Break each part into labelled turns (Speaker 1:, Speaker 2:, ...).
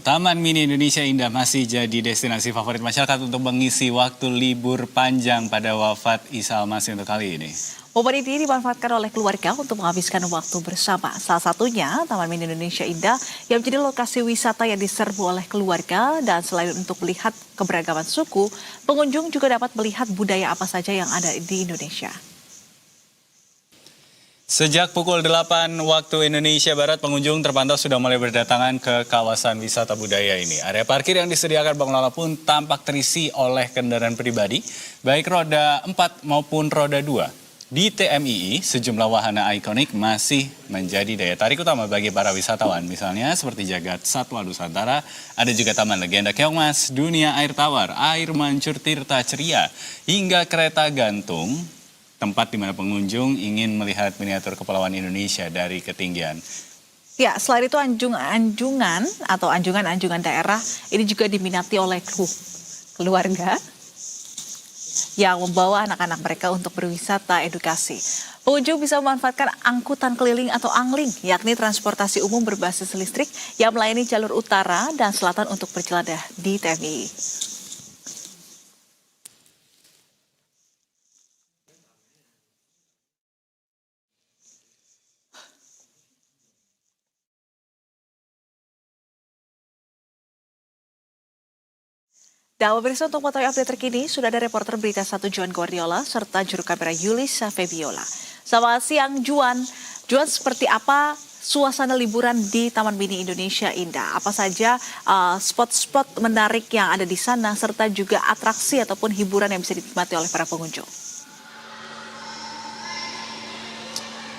Speaker 1: Taman Mini Indonesia Indah masih jadi destinasi favorit masyarakat untuk mengisi waktu libur panjang pada wafat Isa Al-Masih untuk kali ini.
Speaker 2: Momen ini dimanfaatkan oleh keluarga untuk menghabiskan waktu bersama. Salah satunya Taman Mini Indonesia Indah yang menjadi lokasi wisata yang diserbu oleh keluarga, dan selain untuk melihat keberagaman suku, pengunjung juga dapat melihat budaya apa saja yang ada di Indonesia.
Speaker 1: Sejak pukul 8 waktu Indonesia Barat, pengunjung terpantau sudah mulai berdatangan ke kawasan wisata budaya ini. Area parkir yang disediakan pengelola pun tampak terisi oleh kendaraan pribadi, baik roda 4 maupun roda 2. Di TMII, sejumlah wahana ikonik masih menjadi daya tarik utama bagi para wisatawan. Misalnya seperti Jagat Satwa Nusantara, ada juga Taman Legenda Keongmas, Dunia Air Tawar, Air Mancur Tirta Ceria, hingga kereta gantung, tempat di mana pengunjung ingin melihat miniatur kepulauan Indonesia dari ketinggian.
Speaker 2: Ya, selain itu anjungan daerah ini juga diminati oleh keluarga yang membawa anak-anak mereka untuk berwisata edukasi. Pengunjung bisa memanfaatkan angkutan keliling atau angling, yakni transportasi umum berbasis listrik yang melayani jalur utara dan selatan untuk berjelajah di TMI. Dan pemirsa, untuk mengetahui update terkini, sudah ada reporter Berita 1 Juan Guardiola serta juru kamera Yulis Febiola. Selamat siang Juan. Juan, seperti apa suasana liburan di Taman Mini Indonesia Indah? Apa saja spot-spot menarik yang ada di sana, serta juga atraksi ataupun hiburan yang bisa dinikmati oleh para pengunjung?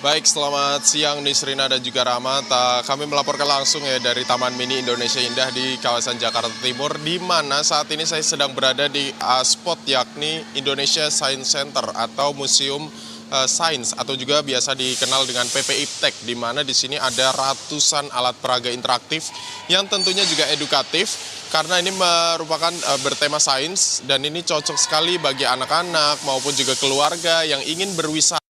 Speaker 3: Baik, selamat siang Nisrina dan juga Rama. Kami melaporkan langsung ya dari Taman Mini Indonesia Indah di kawasan Jakarta Timur, di mana saat ini saya sedang berada di spot yakni Indonesia Science Center atau Museum Sains atau juga biasa dikenal dengan PP Iptek, di mana di sini ada ratusan alat peraga interaktif yang tentunya juga edukatif karena ini merupakan bertema sains, dan ini cocok sekali bagi anak-anak maupun juga keluarga yang ingin berwisata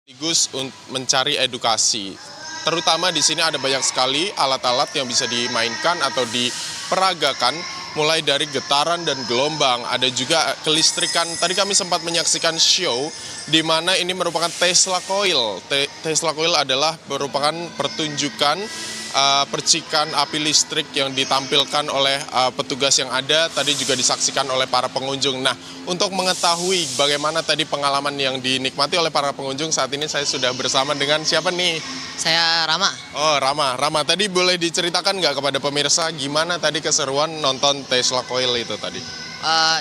Speaker 3: sekaligus untuk mencari edukasi. Terutama di sini ada banyak sekali alat-alat yang bisa dimainkan atau diperagakan, mulai dari getaran dan gelombang. Ada juga kelistrikan. Tadi kami sempat menyaksikan show di mana ini merupakan Tesla Coil. Tesla Coil adalah merupakan pertunjukan percikan api listrik yang ditampilkan oleh petugas yang ada, tadi juga disaksikan oleh para pengunjung. Nah, untuk mengetahui bagaimana tadi pengalaman yang dinikmati oleh para pengunjung, saat ini saya sudah bersama dengan siapa nih?
Speaker 4: Saya Rama.
Speaker 3: Oh, Rama. Rama, tadi boleh diceritakan nggak kepada pemirsa gimana tadi keseruan nonton Tesla Coil itu tadi?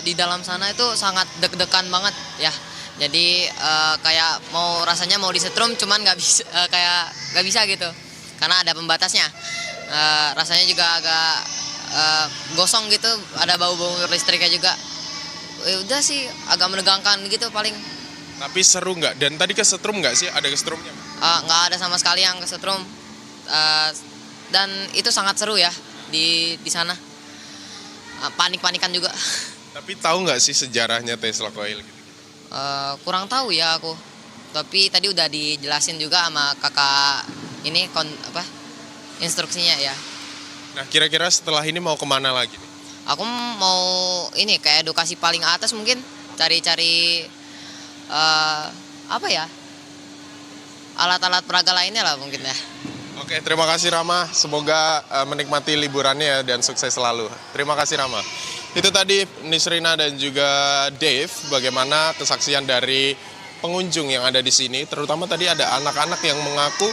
Speaker 4: Di dalam sana itu sangat deg-degan banget ya. Jadi kayak rasanya mau disetrum, cuman nggak bisa, kayak nggak bisa gitu. Karena ada pembatasnya. Rasanya juga agak gosong gitu, ada bau-bau listriknya juga. Udah sih agak menegangkan gitu paling.
Speaker 3: Tapi seru nggak? Dan tadi kesetrum nggak sih? Ada kesetrumnya?
Speaker 4: Nggak ada sama sekali yang kesetrum. Dan itu sangat seru ya di sana. Panik-panikan juga.
Speaker 3: Tapi tahu nggak sih sejarahnya Tesla Coil gitu?
Speaker 4: Kurang tahu ya aku. Tapi tadi udah dijelasin juga sama kakak ini instruksinya ya.
Speaker 3: Nah, kira-kira setelah ini mau kemana lagi nih?
Speaker 4: Aku mau ini kayak edukasi paling atas, mungkin cari-cari alat-alat peraga lainnya lah mungkin ya.
Speaker 3: Oke, terima kasih Rama. Semoga menikmati liburannya dan sukses selalu. Terima kasih Rama. Itu tadi Nisrina dan juga Dave, bagaimana kesaksian dari pengunjung yang ada di sini. Terutama tadi ada anak-anak yang mengaku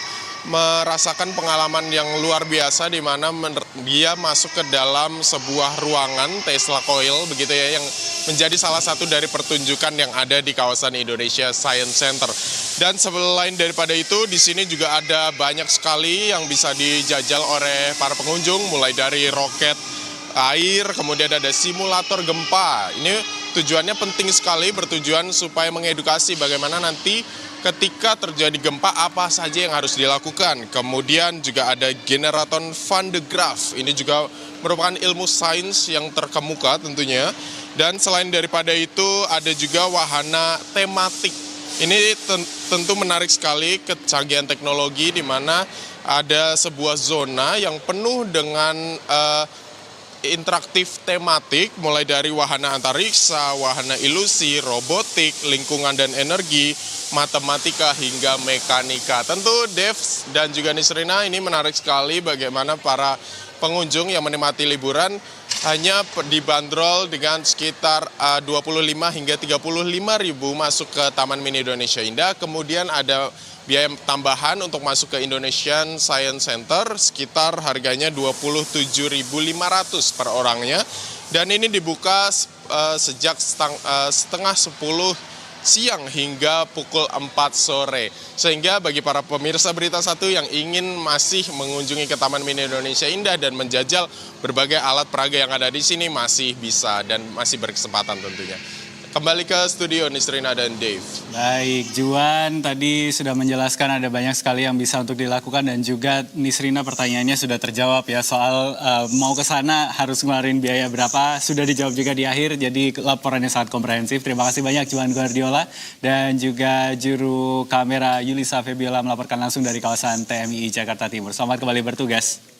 Speaker 3: merasakan pengalaman yang luar biasa, di mana dia masuk ke dalam sebuah ruangan Tesla Coil begitu ya, yang menjadi salah satu dari pertunjukan yang ada di kawasan Indonesia Science Center. Dan selain daripada itu, di sini juga ada banyak sekali yang bisa dijajal oleh para pengunjung, mulai dari roket air, kemudian ada simulator gempa. Ini tujuannya penting sekali, bertujuan supaya mengedukasi bagaimana nanti ketika terjadi gempa apa saja yang harus dilakukan. Kemudian juga ada generator Van de Graaff. Ini juga merupakan ilmu sains yang terkemuka tentunya. Dan selain daripada itu ada juga wahana tematik Ini tentu menarik sekali kecanggihan teknologi di mana ada sebuah zona yang penuh dengan interaktif tematik, mulai dari wahana antariksa, wahana ilusi, robotik, lingkungan dan energi, matematika hingga mekanika. Tentu Dev dan juga Nisrina, ini menarik sekali bagaimana para pengunjung yang menikmati liburan hanya dibanderol dengan sekitar 25 hingga 35 ribu masuk ke Taman Mini Indonesia Indah. Kemudian ada biaya tambahan untuk masuk ke Indonesian Science Center sekitar harganya 27.500 per orangnya. Dan ini dibuka sejak setengah 10 siang hingga pukul 4 sore. Sehingga bagi para pemirsa Berita Satu yang ingin masih mengunjungi ke Taman Mini Indonesia Indah dan menjajal berbagai alat peraga yang ada di sini masih bisa dan masih berkesempatan tentunya. Kembali ke studio Nisrina dan Dave.
Speaker 1: Baik, Juan tadi sudah menjelaskan ada banyak sekali yang bisa untuk dilakukan dan juga Nisrina pertanyaannya sudah terjawab ya soal mau ke sana harus ngeluarin biaya berapa, sudah dijawab juga di akhir, jadi laporannya sangat komprehensif. Terima kasih banyak Juan Guardiola dan juga juru kamera Yulisa Febiola melaporkan langsung dari kawasan TMI Jakarta Timur. Selamat kembali bertugas.